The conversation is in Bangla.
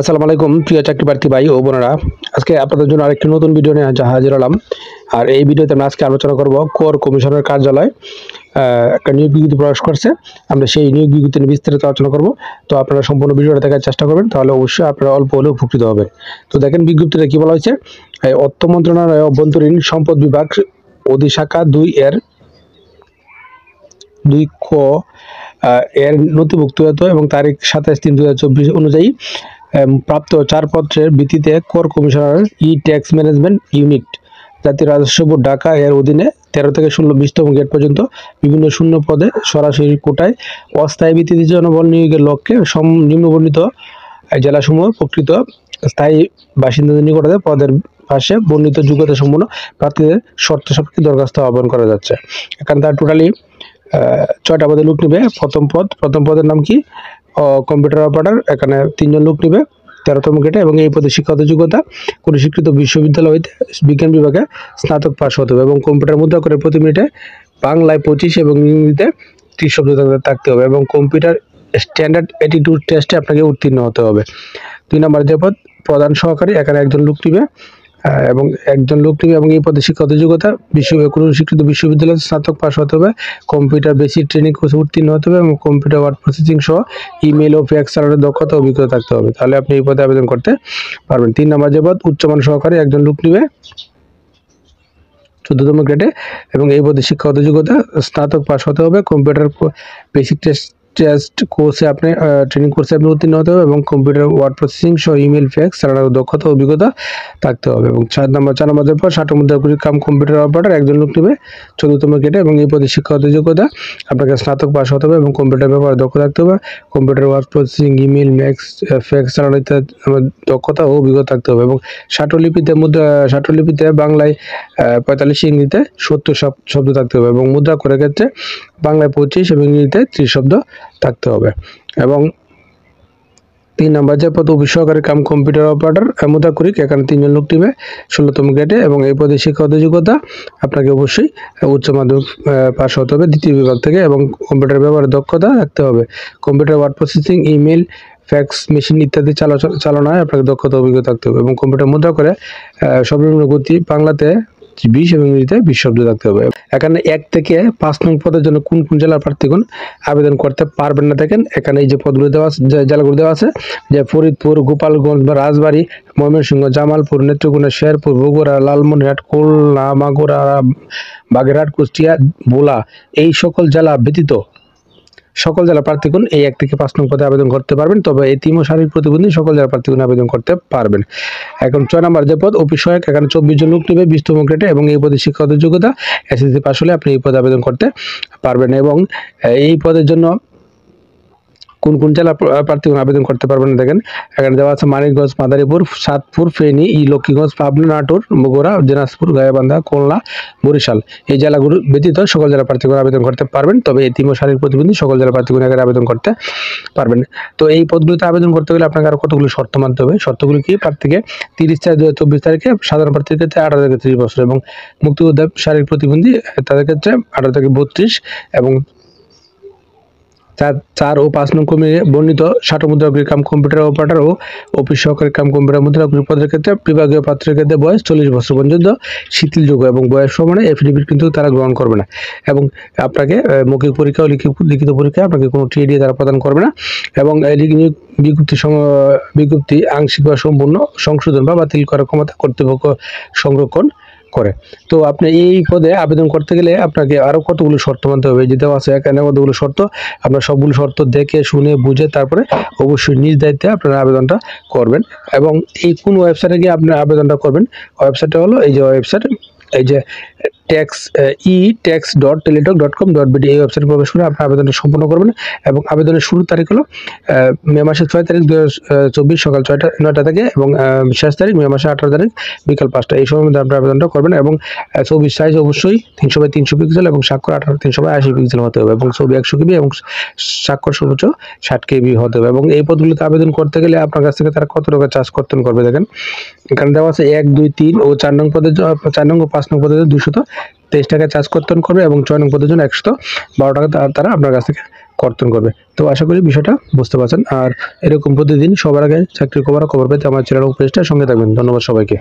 আসসালামু আলাইকুম প্রিয় চাকরি প্রার্থী ভাই ও বোনেরা, আজকে আপনাদের জন্য আরেকটি নতুন ভিডিও নিয়ে হাজির হলাম। আর এই ভিডিওতে আমরা আজকে আলোচনা করব কর কমিশনের কার্যালয় একটা নিয়োগ বিজ্ঞপ্তি প্রকাশ করছে। আমরা সেই নিয়োগ বিজ্ঞপ্তি নিয়ে বিস্তারিত আলোচনা করব। তো আপনারা সম্পূর্ণ ভিডিওটা দেখার চেষ্টা করবেন, তাহলে অবশ্যই আপনারা অল্প হলেও উপকৃত হবেন। তো দেখেন বিজ্ঞপ্তিটা কি বলা হয়েছে। অর্থ মন্ত্রণালয় অভ্যন্তরীণ সম্পদ বিভাগ অধিশাখা 2 এর 2 ক এর নথিভুক্ত এবং তারিখ 27/3/2024 অনুযায়ী প্রাপ্ত ছাড়পত্রের ভিত্তিতে কর কমিশনার ট্যাক্স ম্যানেজমেন্ট ইউনিট জাতীয় রাজস্ব বোর্ড ঢাকা এর অধীনে 13 থেকে 20তম গ্রেড পর্যন্ত বিভিন্ন শূন্য পদে সরাসরি কোটায় অস্থায়ী ভিত্তিতে জনবল নিয়োগের লক্ষ্যে নিম্নবর্ণিত জেলাসমূহ প্রকৃত স্থায়ী বাসিন্দাদের নিকটে পদের পাশে বর্ণিত যোগ্যতা সম্পন্ন প্রার্থীদের শর্ত সাপেক্ষে দরখাস্ত আহ্বান করা যাচ্ছে। এখানে তার টোটালি 6টা পদে লোক নেবে। প্রথম পদের নাম কি? Computer operator. এখানে 3 জন লোক নেবে 13তম গ্রেডে এবং এই পদে শিক্ষাগত যোগ্যতা কোনো স্বীকৃত বিশ্ববিদ্যালয় হইতে বিজ্ঞান বিভাগে স্নাতক পাস হতে হবে এবং কম্পিউটার মুদ্রা করে প্রতি মিনিটে বাংলায় 25 এবং ইংরেজিতে 30 শব্দ থাকতে হবে এবং কম্পিউটার স্ট্যান্ডার্ড অ্যাটিটিউড টেস্টে আপনাকে উত্তীর্ণ হতে হবে। 2 নম্বর যে পদ প্রধান সহকারী, এখানে একজন লোক নেবে এবং এই পদে শিক্ষাগত যোগ্যতা কোনো স্বীকৃত বিশ্ববিদ্যালয়ে স্নাতক পাস হতে হবে, কম্পিউটার বেসিক ট্রেনিং কোর্সে উত্তীর্ণ হতে হবে এবং কম্পিউটার ওয়ার্ড প্রসেসিং সহ ইমেল ও ফ্যাক্স চালানোর দক্ষতা অভিজ্ঞতা থাকতে হবে, তাহলে আপনি এই পদে আবেদন করতে পারবেন। 3 নম্বর যে পদ উচ্চমান সহকারী, একজন লোক নেবে 14তম গ্রেডে এবং এই পদে শিক্ষাগত যোগ্যতা স্নাতক পাস হতে হবে, কম্পিউটার বেসিক টেস্ট কোর্সে আপনি ট্রেনিং কোর্সে আপনি উত্তীর্ণ হতে হবে এবং কম্পিউটার ওয়ার্ড প্রসেসিং সহ ইমেল ফ্যাক্স চালানোর দক্ষতা অভিজ্ঞতা থাকতে হবে এবং 4 নম্বরের পর 60 মুদ্রাকুড়ি কাম কম্পিউটার অপারেটর, একজন লোক নেবে 14তম গ্রেডে এবং এই পদে শিক্ষাগত যোগ্যতা আপনাকে স্নাতক পাস হতে হবে এবং কম্পিউটার ব্যবহারে দক্ষ থাকতে হবে, computer word processing email fax চালানোর দক্ষতা ও অভিজ্ঞতা থাকতে হবে এবং ষাটলিপিতে বাংলায় 45, ইংরেজিতে 70 শব্দ থাকতে হবে এবং মুদ্রা করে ক্ষেত্রে বাংলায় 25 এবং ইংরেজিতে 30 শব্দ থাকতে হবে এবং 3 নম্বর যে পদ অফিস সহকারী কাম কম্পিউটার অপারেটর মুদ্রাক্ষরিক, এখানে 3 জন লোক নেবে 16তম গ্রেডে এবং এই পদে শিক্ষাগত যোগ্যতা আপনাকে অবশ্যই উচ্চ মাধ্যমিক পাস হতে হবে দ্বিতীয় বিভাগ থেকে এবং কম্পিউটার ব্যবহারের দক্ষতা থাকতে হবে, computer word processing email fax machine ইত্যাদি চালনায় আপনাকে দক্ষতা অভিজ্ঞতা থাকতে হবে এবং কম্পিউটার মুদ্রা করে সর্বনিম্ন গতি বাংলাতে 20 এবং ইংরেজিতে 20 শব্দ থাকতে হবে। এখানে 1 থেকে 5 নং পদের জন্য কোন জেলার প্রার্থীগণ আবেদন করতে পারবেন না দেখেন। এখানে এই যে পদগুলো দেওয়া আছে, জেলাগুলো দেওয়া আছে, যে ফরিদপুর, গোপালগঞ্জ বা রাজবাড়ী, ময়মনসিংহ, জামালপুর, নেত্রকোনা, শেরপুর, বগুড়া, লালমনিরহাট, খুলনা, মাগুরা, বাগেরহাট, কুষ্টিয়া, ভোলা, এই সকল জেলা ব্যতীত সকল জেলা প্রার্থীগণ এই 1 থেকে 5 নং পদে আবেদন করতে পারবেন, তবে এতিম ও শারীরিক প্রতিবন্ধী সকল জেলা প্রার্থীগণ আবেদন করতে পারবেন। এখন 6 নম্বর যে পদ অফিস সহায়ক, এখানে 24 জন লোক নেবে 20তম গ্রেডে এবং এই পদে শিক্ষাগত যোগ্যতা এসএসসি পাস হলে আপনি এই পদে আবেদন করতে পারবেন এবং এই পদের জন্য কোন জেলা প্রার্থীগণ আবেদন করতে পারবেন দেখেন। এখানে দেওয়া আছে মানিকগঞ্জ, মাদারীপুর, সাতপুর, ফেনী, লক্ষ্মীগঞ্জ, পাবনা, নাটোর, বগুড়া, দিনাজপুর, গাইবান্ধা, খুলনা, বরিশাল, এই জেলাগুলো ব্যতীত সকল জেলা প্রার্থীগণ আবেদন করতে পারবেন, তবে এতিম ও শারীরিক প্রতিবন্ধী সকল জেলা প্রার্থীগণ এখানে আবেদন করতে পারবেন। তো এই পদগুলিতে আবেদন করতে গেলে আপনাকে আরো কতগুলো শর্ত মানতে হবে। শর্তগুলি কি? প্রার্থীকে 30/4/2024 তারিখে, সাধারণ প্রার্থীর ক্ষেত্রে 18 থেকে 30 বছর এবং মুক্তিযোদ্ধা শারীরিক প্রতিবন্ধী তাদের ক্ষেত্রে 18 থেকে 32 এবং 4 ও 5 নং কমিয়ে বর্ণিত 60 মুদ্রাক্ষরিক কাম কম্পিউটার অপারেটর ও অফিস সহকারী কাম কম্পিউটার মুদ্রাক্ষরিক পদের ক্ষেত্রে বিভাগীয় প্রার্থীর ক্ষেত্রে বয়স 40 বছর পর্যন্ত শিথিলযোগ্য এবং বয়স প্রমাণে এফিডেভিট কিন্তু তারা গ্রহণ করবে না এবং আপনাকে মৌখিক পরীক্ষা ও লিখিত পরীক্ষায় আপনাকে কোনো টিএডি তারা প্রদান করবে না এবং বিজ্ঞপ্তি আংশিক বা সম্পূর্ণ সংশোধন বা বাতিল করার ক্ষমতা কর্তৃপক্ষ সংরক্ষণ করে। তো আপনি এই পদে আবেদন করতে গেলে আপনাকে আরো কতগুলো শর্ত মানতে হবে, যেটা আছে এখানে কতগুলো শর্ত, আপনার সবগুলো শর্ত দেখে শুনে বুঝে তারপরে অবশ্যই নিজ দায়িত্বে আপনারা আবেদনটা করবেন এবং এই কোন ওয়েবসাইটে গিয়ে আপনি আবেদনটা করবেন। ওয়েবসাইটটা হলো এই যে ওয়েবসাইট, এই যে tax.teletalk.com.bd, এই ওয়েবসাইটে প্রবেশ করে আপনি আবেদনটা সম্পন্ন করবেন এবং আবেদনের শুরুর তারিখ হলো মে মাসের 6 তারিখ 2024 সকাল 9টা থেকে এবং শেষ তারিখ মে মাসের 18 তারিখ বিকাল 5টা, এই সময়ের মধ্যে আপনি আবেদনটা করবেন এবং ছবির সাইজ অবশ্যই 300x300 পিক্সেল এবং স্বাক্ষর 380 পিক্সেল হতে হবে এবং ছবি 100 KB এবং স্বাক্ষর সর্বোচ্চ 60 KB হতে হবে এবং এই পদগুলিতে আবেদন করতে গেলে আপনার কাছ থেকে তারা কত টাকা চার্জ করবে দেখেন। এখানে দেওয়া আছে 1, 2, 3 ও 4 নং পদের 4 নং ও 5 নং পদের 223 টাকা চার্জ করবে এবং 6 নং পদের জন্য 112 টাকা তারা আপনার কাছ থেকে কর্তন করবে। তো আশা করি বিষয়টা বুঝতে পারছেন। আর এরকম প্রতিদিন সবার আগে চাকরির খবর পেতে আমার চ্যানেল পেজটার সঙ্গে থাকবেন। ধন্যবাদ সবাইকে।